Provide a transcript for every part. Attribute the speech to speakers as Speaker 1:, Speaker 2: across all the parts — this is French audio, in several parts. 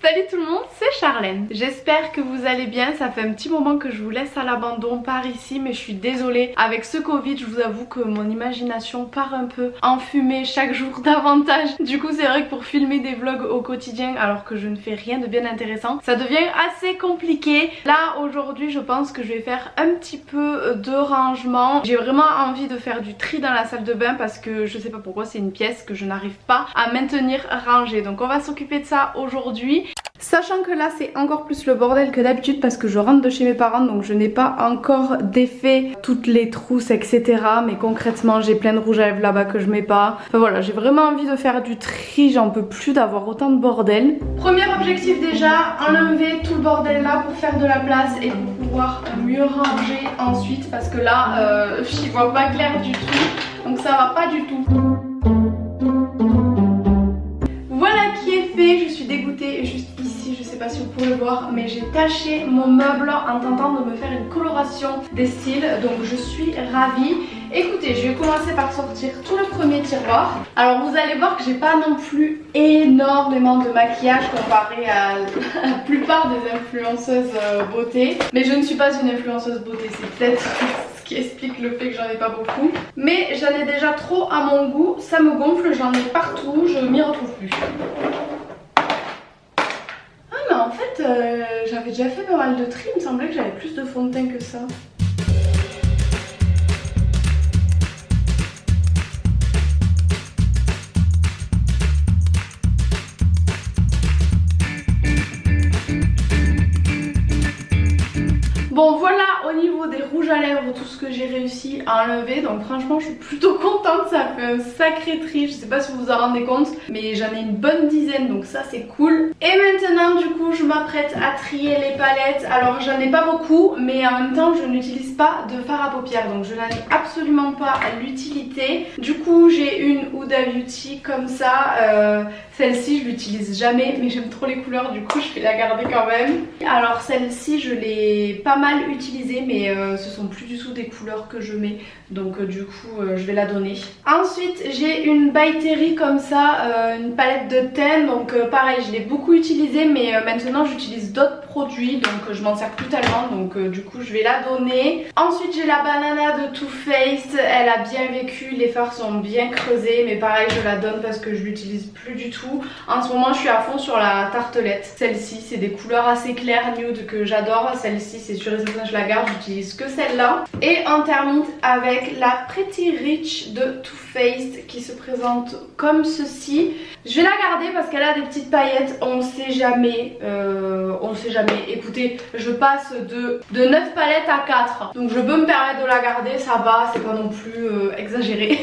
Speaker 1: Salut tout le monde, c'est Charlène. J'espère que vous allez bien, ça fait un petit moment que je vous laisse à l'abandon par ici, mais je suis désolée. Avec ce Covid, je vous avoue que mon imagination part un peu en fumée chaque jour davantage. Du coup c'est vrai que pour filmer des vlogs au quotidien alors que je ne fais rien de bien intéressant, ça devient assez compliqué. Là aujourd'hui je pense que je vais faire un petit peu de rangement. J'ai vraiment envie de faire du tri dans la salle de bain parce que je sais pas pourquoi c'est une pièce que je n'arrive pas à maintenir rangée. Donc on va s'occuper de ça aujourd'hui. Sachant que là c'est encore plus le bordel que d'habitude parce que je rentre de chez mes parents, donc je n'ai pas encore défait toutes les trousses etc. Mais concrètement j'ai plein de rouge à lèvres là-bas que je mets pas. Enfin voilà, j'ai vraiment envie de faire du tri, j'en peux plus d'avoir autant de bordel. Premier objectif déjà, enlever tout le bordel là pour faire de la place et pour pouvoir mieux ranger ensuite parce que là j'y vois pas clair du tout, donc ça va pas du tout. Voilà qui est fait, je suis dégoûtée juste ici, je sais pas si vous pouvez le voir, mais j'ai taché mon meuble en tentant de me faire une coloration des styles, donc je suis ravie. Écoutez, je vais commencer par sortir tout le premier tiroir. Alors vous allez voir que j'ai pas non plus énormément de maquillage comparé à la plupart des influenceuses beauté, mais je ne suis pas une influenceuse beauté, c'est peut-être ce qui explique le fait que j'en ai pas beaucoup. Mais j'en ai déjà trop à mon goût, ça me gonfle, j'en ai partout, je m'y retrouve plus. Ah mais en fait j'avais déjà fait pas mal de tri, il me semblait que j'avais plus de fond de teint que ça. Bon voilà au niveau des rouges à lèvres tout ce que j'ai réussi à enlever, donc franchement je suis plutôt contente, ça fait un sacré tri, je sais pas si vous vous en rendez compte mais j'en ai une bonne dizaine donc ça c'est cool. Et maintenant du coup je m'apprête à trier les palettes, alors j'en ai pas beaucoup mais en même temps je n'utilise pas de fard à paupières donc je n'en ai absolument pas l'utilité. Du coup j'ai une Huda Beauty comme ça, celle-ci je l'utilise jamais mais j'aime trop les couleurs du coup je vais la garder quand même. Alors celle-ci je l'ai pas mal utilisée mais ce sont plus du tout des couleurs que je mets donc du coup je vais la donner. Ensuite j'ai une By Terry comme ça, une palette de teint donc pareil je l'ai beaucoup utilisée mais maintenant j'utilise d'autres produits donc je m'en sers plus tellement donc du coup je vais la donner. Ensuite j'ai la banana de Too Faced, elle a bien vécu, les fards sont bien creusés mais pareil je la donne parce que je l'utilise plus du tout. En ce moment je suis à fond sur la tartelette, celle-ci c'est des couleurs assez claires nude que j'adore, celle-ci c'est sûr et certain je la garde, j'utilise que celle-là. Et on termine avec la Pretty Rich de Too Faced qui se présente comme ceci. Je vais la garder parce qu'elle a des petites paillettes, on sait jamais, écoutez je passe de 9 palettes à 4 donc je peux me permettre de la garder, ça va, c'est pas non plus exagéré.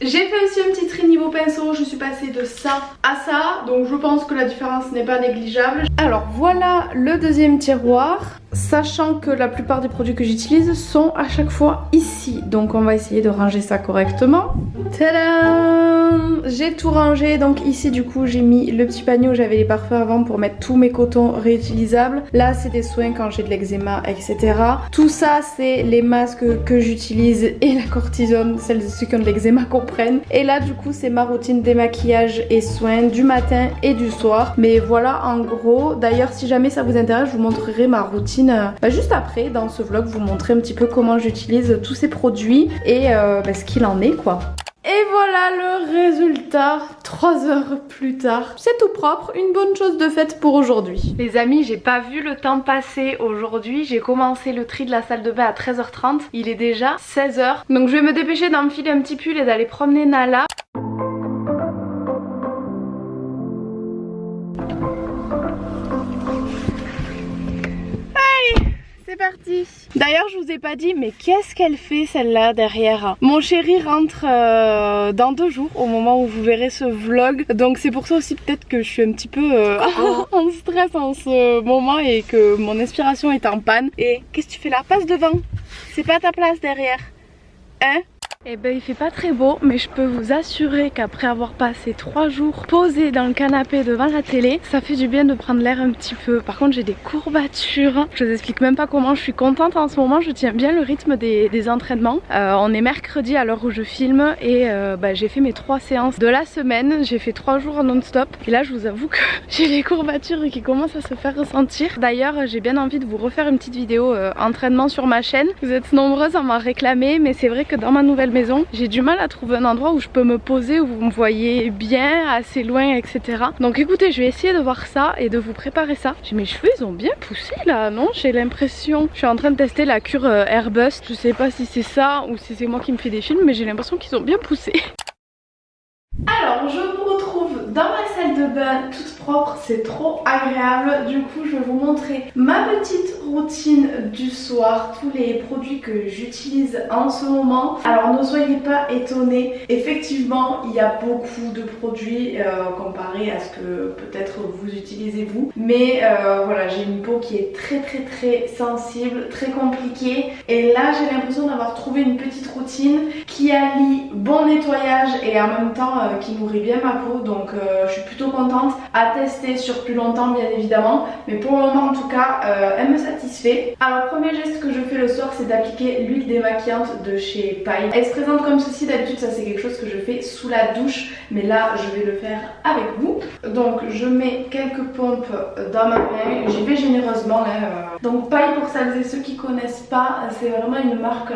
Speaker 1: J'ai fait aussi un petit tri niveau pinceau, je suis passée de ça à ça, donc je pense que la différence n'est pas négligeable. Alors voilà le deuxième tiroir, sachant que la plupart des produits que j'utilise sont à chaque fois ici. Donc on va essayer de ranger ça correctement. Tadam! J'ai tout rangé, donc ici du coup j'ai mis le petit panier où j'avais les parfums avant pour mettre tous mes cotons réutilisables. Là c'est des soins quand j'ai de l'eczéma etc. Tout ça c'est les masques que j'utilise et la cortisone, celles et ceux qui ont de l'eczéma comprennent. Et là du coup c'est ma routine démaquillage et soins du matin et du soir. Mais voilà en gros, d'ailleurs si jamais ça vous intéresse je vous montrerai ma routine juste après dans ce vlog, vous montrer un petit peu comment j'utilise tous ces produits et ce qu'il en est quoi. Et voilà le résultat 3 heures plus tard. C'est tout propre, une bonne chose de faite pour aujourd'hui. Les amis, j'ai pas vu le temps passer aujourd'hui. J'ai commencé le tri de la salle de bain à 13h30. Il est déjà 16h. Donc je vais me dépêcher d'enfiler un petit pull et d'aller promener Nala. C'est parti. D'ailleurs je vous ai pas dit mais qu'est-ce qu'elle fait celle-là derrière. Mon chéri rentre dans 2 jours au moment où vous verrez ce vlog. Donc c'est pour ça aussi peut-être que je suis un petit peu en stress en ce moment et que mon inspiration est en panne. Et qu'est-ce que tu fais là? Passe devant. C'est pas ta place derrière. Hein? Eh ben il fait pas très beau, mais je peux vous assurer qu'après avoir passé 3 jours posée dans le canapé devant la télé, ça fait du bien de prendre l'air un petit peu. Par contre j'ai des courbatures, je vous explique même pas comment. Je suis contente en ce moment, je tiens bien le rythme des entraînements. On est mercredi à l'heure où je filme et j'ai fait mes 3 séances de la semaine. J'ai fait 3 jours non-stop et là je vous avoue que j'ai les courbatures qui commencent à se faire ressentir. D'ailleurs j'ai bien envie de vous refaire une petite vidéo entraînement sur ma chaîne. Vous êtes nombreuses à m'en réclamer, mais c'est vrai que dans ma nouvelle maison, j'ai du mal à trouver un endroit où je peux me poser, où vous me voyez bien, assez loin, etc. Donc écoutez, je vais essayer de voir ça et de vous préparer ça. Mes cheveux ils ont bien poussé là, non? J'ai l'impression. Je suis en train de tester la cure Airbust. Je sais pas si c'est ça ou si c'est moi qui me fais des films, mais j'ai l'impression qu'ils ont bien poussé. Alors je vous retrouve dans ma salle de bain toute propre, c'est trop agréable. Du coup je vais vous montrer ma petite routine du soir, tous les produits que j'utilise en ce moment. Alors ne soyez pas étonnés, effectivement il y a beaucoup de produits comparé à ce que peut-être vous utilisez vous. Mais voilà, j'ai une peau qui est très sensible, très compliquée. Et là j'ai l'impression d'avoir trouvé une petite routine qui allie bon nettoyage et en même temps qui nourrit bien ma peau, donc je suis plutôt contente. À tester sur plus longtemps bien évidemment, mais pour le moment en tout cas elle me satisfait. Alors premier geste que je fais le soir, c'est d'appliquer l'huile démaquillante de chez Paille. Elle se présente comme ceci, d'habitude ça c'est quelque chose que je fais sous la douche, mais là je vais le faire avec vous. Donc je mets quelques pompes dans ma main, j'y vais généreusement là. Donc Paille, pour celles et ceux qui connaissent pas, c'est vraiment une marque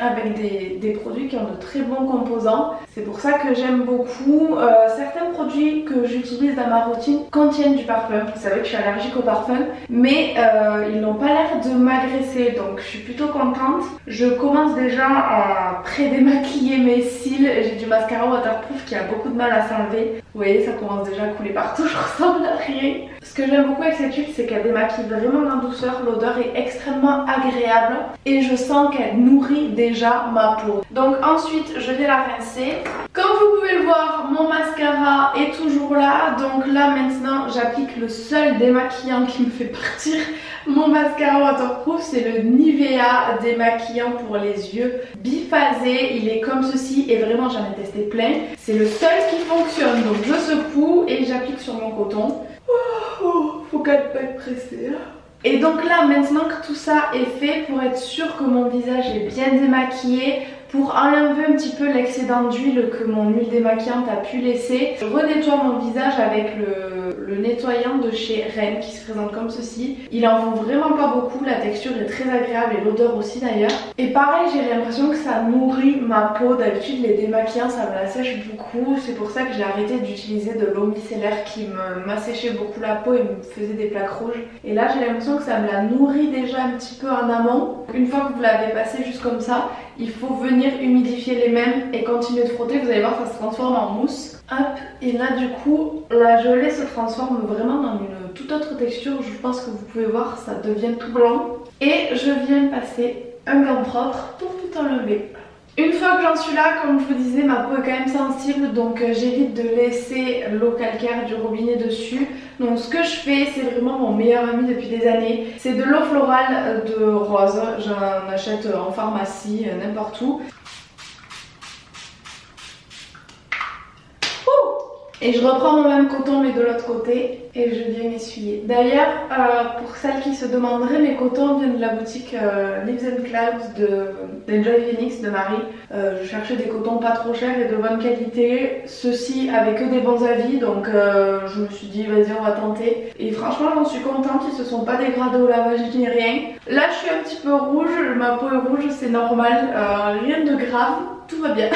Speaker 1: avec des produits qui ont de très bons composants. C'est pour ça que j'aime beaucoup. Certains produits que j'utilise dans ma routine contiennent du parfum. Vous savez que je suis allergique au parfum, mais ils n'ont pas l'air de m'agresser, donc je suis plutôt contente. Je commence déjà à pré-démaquiller mes cils. J'ai du mascara waterproof qui a beaucoup de mal à s'enlever. Vous voyez, ça commence déjà à couler partout, je ressemble à rien. Ce que j'aime beaucoup avec cette huile, c'est qu'elle démaquille vraiment en douceur. L'odeur est extrêmement agréable et je sens qu'elle nourrit déjà ma peau. Donc ensuite, je vais la rincer. Comme vous pouvez le voir, mon mascara est toujours là. Donc là maintenant, j'applique le seul démaquillant qui me fait partir mon mascara waterproof. C'est le Nivea démaquillant pour les yeux biphasé. Il est comme ceci et vraiment j'en ai testé plein. C'est le seul qui fonctionne. Donc je secoue et j'applique sur mon coton. Faut quand même pas être pressé. Et donc là maintenant que tout ça est fait, pour être sûr que mon visage est bien démaquillé, pour enlever un petit peu l'excédent d'huile que mon huile démaquillante a pu laisser, je renettoie mon visage avec le nettoyant de chez Rennes qui se présente comme ceci. Il en faut vraiment pas beaucoup, la texture est très agréable et l'odeur aussi d'ailleurs. Et pareil, j'ai l'impression que ça nourrit ma peau. D'habitude les démaquillants ça me l'assèche beaucoup, c'est pour ça que j'ai arrêté d'utiliser de l'eau micellaire qui m'asséchait beaucoup la peau et me faisait des plaques rouges. Et là j'ai l'impression que ça me la nourrit déjà un petit peu en amont. Une fois que vous l'avez passé juste comme ça, il faut venir humidifier les mains et continuer de frotter. Vous allez voir, ça se transforme en mousse. Hop, et là du coup la gelée se transforme vraiment dans une toute autre texture. Je pense que vous pouvez voir, ça devient tout blanc. Et je viens passer un gant propre pour tout enlever. Une fois que j'en suis là, comme je vous disais, ma peau est quand même sensible, donc j'évite de laisser l'eau calcaire du robinet dessus. Donc ce que je fais, c'est vraiment mon meilleur ami depuis des années. C'est de l'eau florale de rose. J'en achète en pharmacie, n'importe où. Et je reprends mon même coton mais de l'autre côté et je viens m'essuyer. D'ailleurs, pour celles qui se demanderaient, mes cotons viennent de la boutique Leaves and Clouds d'Enjoy Phoenix de Marie. Je cherchais des cotons pas trop chers et de bonne qualité. Ceux-ci avaient que des bons avis, donc je me suis dit vas-y on va tenter. Et franchement j'en suis contente, ils se sont pas dégradés au lavage ni rien. Là je suis un petit peu rouge, ma peau est rouge, c'est normal, rien de grave, tout va bien.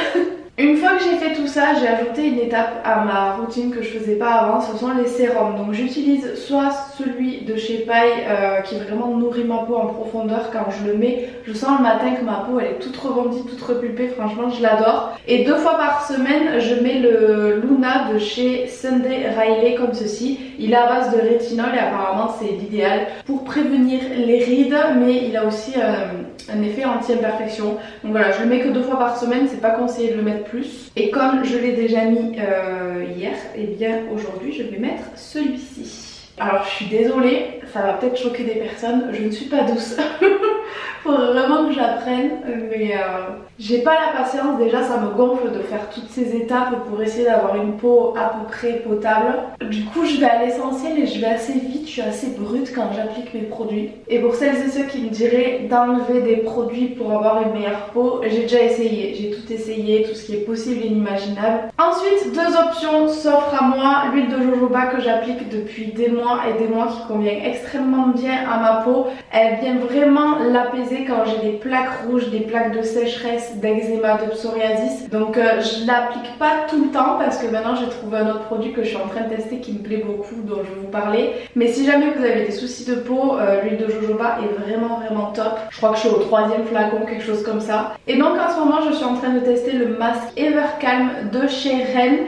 Speaker 1: Une fois que j'ai fait tout ça, j'ai ajouté une étape à ma routine que je faisais pas avant, ce sont les sérums. Donc j'utilise soit celui de chez Paille qui vraiment nourrit ma peau en profondeur. Quand je le mets, je sens le matin que ma peau elle est toute rebondie, toute repulpée, franchement je l'adore. Et 2 fois par semaine, je mets le Luna de chez Sunday Riley comme ceci. Il est à base de rétinol et apparemment c'est l'idéal pour prévenir les rides, mais il a aussi un effet anti-imperfection. Donc voilà, je le mets que 2 fois par semaine, c'est pas conseillé de le mettre plus. Et comme je l'ai déjà mis hier, et bien aujourd'hui je vais mettre celui-ci. Alors je suis désolée, ça va peut-être choquer des personnes, je ne suis pas douce. Faut vraiment que j'apprenne, mais j'ai pas la patience. Déjà ça me gonfle de faire toutes ces étapes pour essayer d'avoir une peau à peu près potable. Du coup je vais à l'essentiel et je vais assez vite, je suis assez brute quand j'applique mes produits. Et pour celles et ceux qui me diraient d'enlever des produits pour avoir une meilleure peau, j'ai déjà essayé, j'ai tout essayé, tout ce qui est possible et inimaginable. Ensuite, deux options s'offrent à moi. L'huile de jojoba que j'applique depuis des mois et des mois, qui convient extrêmement bien à ma peau. Elle vient vraiment l'apaiser quand j'ai des plaques rouges, des plaques de sécheresse, d'eczéma, de psoriasis. Donc je l'applique pas tout le temps parce que maintenant j'ai trouvé un autre produit que je suis en train de tester qui me plaît beaucoup, dont je vais vous parler. Mais si jamais vous avez des soucis de peau, l'huile de jojoba est vraiment top. Je crois que je suis au 3e flacon, quelque chose comme ça. Et donc en ce moment je suis en train de tester le masque Evercalm de chez Ren.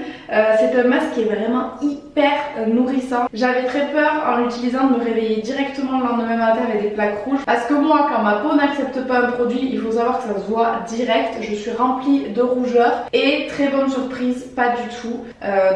Speaker 1: C'est un masque qui est vraiment hyper nourrissant. J'avais très peur en l'utilisant de me réveiller directement le lendemain matin avec des plaques rouges, parce que moi quand ma peau n'accepte pas un produit, il faut savoir que ça se voit direct. Je suis remplie de rougeur et très bonne surprise, pas du tout.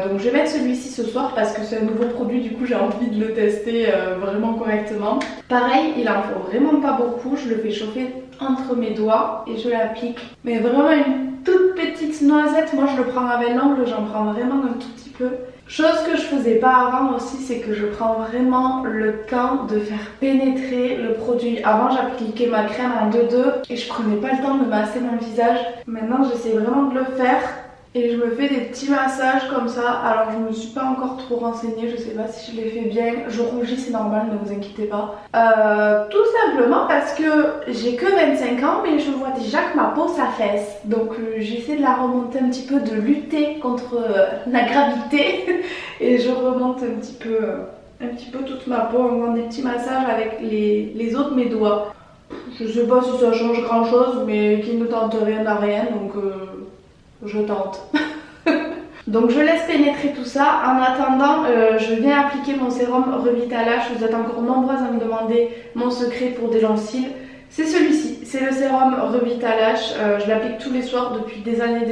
Speaker 1: Donc je vais mettre celui-ci ce soir parce que c'est un nouveau produit, du coup j'ai envie de le tester vraiment correctement. Pareil, il en faut vraiment pas beaucoup, je le fais chauffer entre mes doigts et je l'applique. Mais vraiment une toute petite noisette, moi je le prends avec l'ongle, j'en prends vraiment un tout petit peu. Chose que je faisais pas avant aussi, c'est que je prends vraiment le temps de faire pénétrer le produit. Avant j'appliquais ma crème en 2-2 et je prenais pas le temps de masser mon visage. Maintenant j'essaie vraiment de le faire. Et je me fais des petits massages comme ça. Alors je me suis pas encore trop renseignée, je sais pas si je les fais bien. Je rougis, c'est normal, ne vous inquiétez pas. Tout simplement parce que j'ai que 25 ans, mais je vois déjà que ma peau s'affaisse. Donc j'essaie de la remonter un petit peu, de lutter contre la gravité. Et je remonte un petit peu toute ma peau en faisant des petits massages avec les os de mes doigts. Je sais pas si ça change grand chose, mais qui ne tente rien n'a rien, donc je tente. Donc je laisse pénétrer tout ça. En attendant, je viens appliquer mon sérum Revitalash. Vous êtes encore nombreuses à me demander mon secret pour des longs cils. C'est celui-ci, c'est le sérum Revitalash. Je l'applique tous les soirs depuis des années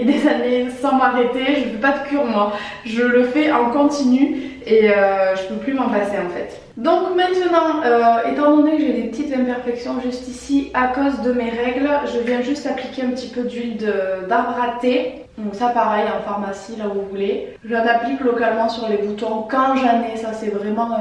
Speaker 1: et des années sans m'arrêter. Je fais pas de cure moi, je le fais en continu et je peux plus m'en passer en fait. Donc maintenant, étant donné que j'ai des petites imperfections juste ici à cause de mes règles, je viens juste appliquer un petit peu d'huile d'arbre à thé. Donc ça pareil en pharmacie là où vous voulez. J'en applique localement sur les boutons quand j'en ai, ça c'est vraiment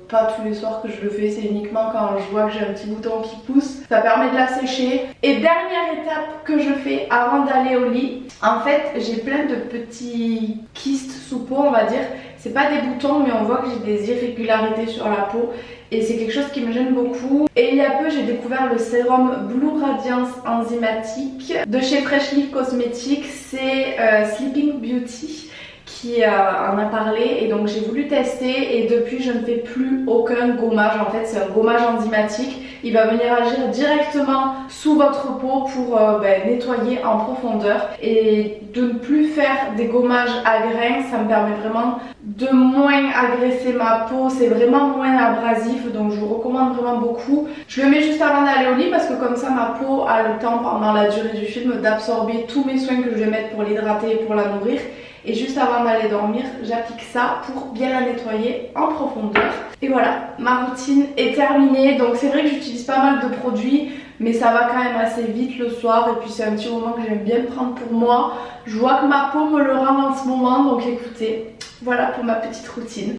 Speaker 1: pas tous les soirs que je le fais, c'est uniquement quand je vois que j'ai un petit bouton qui pousse. Ça permet de la sécher. Et dernière étape que je fais avant d'aller au lit, en fait j'ai plein de petits kystes sous peau on va dire. C'est pas des boutons mais on voit que j'ai des irrégularités sur la peau et c'est quelque chose qui me gêne beaucoup. Et il y a peu j'ai découvert le sérum Blue Radiance enzymatique de chez Freshly Cosmetics, c'est Sleeping Beauty qui en a parlé et donc j'ai voulu tester et depuis je ne fais plus aucun gommage. En fait c'est un gommage enzymatique, il va venir agir directement sous votre peau pour nettoyer en profondeur et de ne plus faire des gommages à grains. Ça me permet vraiment de moins agresser ma peau, c'est vraiment moins abrasif donc je vous recommande vraiment beaucoup. Je le mets juste avant d'aller au lit parce que comme ça ma peau a le temps pendant la durée du film d'absorber tous mes soins que je vais mettre pour l'hydrater et pour la nourrir. Et juste avant d'aller dormir, j'applique ça pour bien la nettoyer en profondeur. Et voilà, ma routine est terminée. Donc c'est vrai que j'utilise pas mal de produits, mais ça va quand même assez vite le soir. Et puis c'est un petit moment que j'aime bien prendre pour moi. Je vois que ma peau me le rend en ce moment, donc écoutez, voilà pour ma petite routine.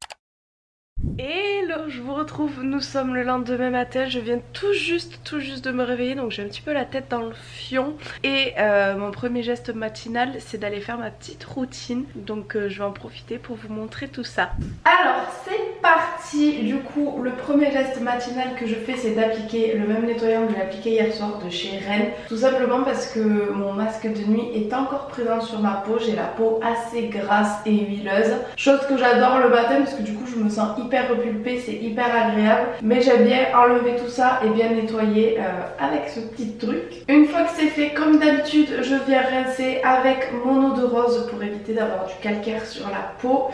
Speaker 1: Hello, je vous retrouve, nous sommes le lendemain matin, je viens tout juste de me réveiller donc j'ai un petit peu la tête dans le fion et mon premier geste matinal c'est d'aller faire ma petite routine donc je vais en profiter pour vous montrer tout ça. Alors c'est parti, du coup le premier geste matinal que je fais c'est d'appliquer le même nettoyant que j'ai appliqué hier soir de chez Ren, tout simplement parce que mon masque de nuit est encore présent sur ma peau, j'ai la peau assez grasse et huileuse, chose que j'adore le matin parce que du coup je me sens hyper repulpée, c'est hyper agréable, mais j'aime bien enlever tout ça et bien nettoyer avec ce petit truc. Une fois que c'est fait, comme d'habitude, je viens rincer avec mon eau de rose pour éviter d'avoir du calcaire sur la peau.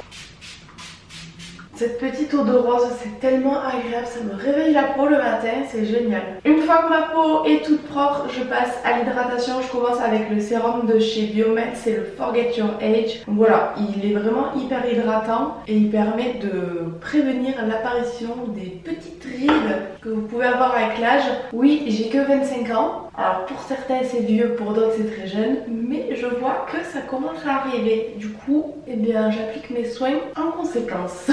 Speaker 1: Cette petite eau de rose, c'est tellement agréable, ça me réveille la peau le matin, c'est génial. Une fois que ma peau est toute propre, je passe à l'hydratation. Je commence avec le sérum de chez Biomed, c'est le Forget Your Age. Donc voilà, il est vraiment hyper hydratant et il permet de prévenir l'apparition des petites rides que vous pouvez avoir avec l'âge. Oui, j'ai que 25 ans. Alors pour certains c'est vieux, pour d'autres c'est très jeune, mais je vois que ça commence à arriver. Du coup, eh bien j'applique mes soins en conséquence.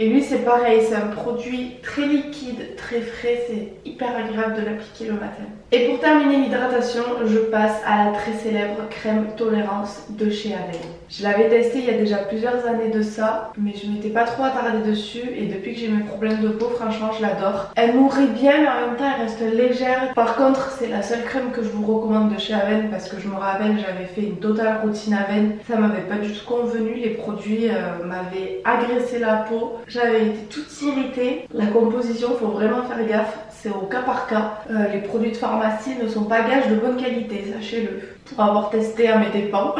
Speaker 1: Et lui c'est pareil, c'est un produit très liquide, très frais, c'est hyper agréable de l'appliquer le matin. Et pour terminer l'hydratation, je passe à la très célèbre crème tolérance de chez Avène. Je l'avais testée il y a déjà plusieurs années de ça, mais je m'étais pas trop attardée dessus et depuis que j'ai mes problèmes de peau, franchement je l'adore. Elle nourrit bien mais en même temps elle reste légère. Par contre c'est la seule crème que je vous recommande de chez Avène parce que je me rappelle j'avais fait une totale routine Avène. Ça m'avait pas du tout convenu, les produits m'avaient agressé la peau. J'avais été toute irritée. La composition, faut vraiment faire gaffe, c'est au cas par cas. Les produits de pharmacie ne sont pas gages de bonne qualité, sachez-le, pour avoir testé à mes dépens.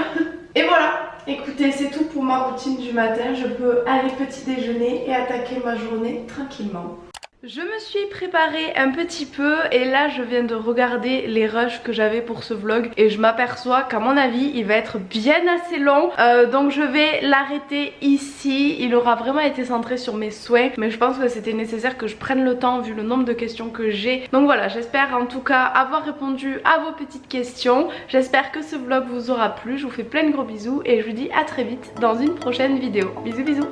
Speaker 1: Et voilà, écoutez, c'est tout pour ma routine du matin. Je peux aller petit déjeuner et attaquer ma journée tranquillement. Je me suis préparée un petit peu et là je viens de regarder les rushs que j'avais pour ce vlog et je m'aperçois qu'à mon avis il va être bien assez long, donc je vais l'arrêter ici. Il aura vraiment été centré sur mes soins mais je pense que c'était nécessaire que je prenne le temps vu le nombre de questions que j'ai. Donc voilà, j'espère en tout cas avoir répondu à vos petites questions. J'espère que ce vlog vous aura plu, je vous fais plein de gros bisous et je vous dis à très vite dans une prochaine vidéo. Bisous bisous.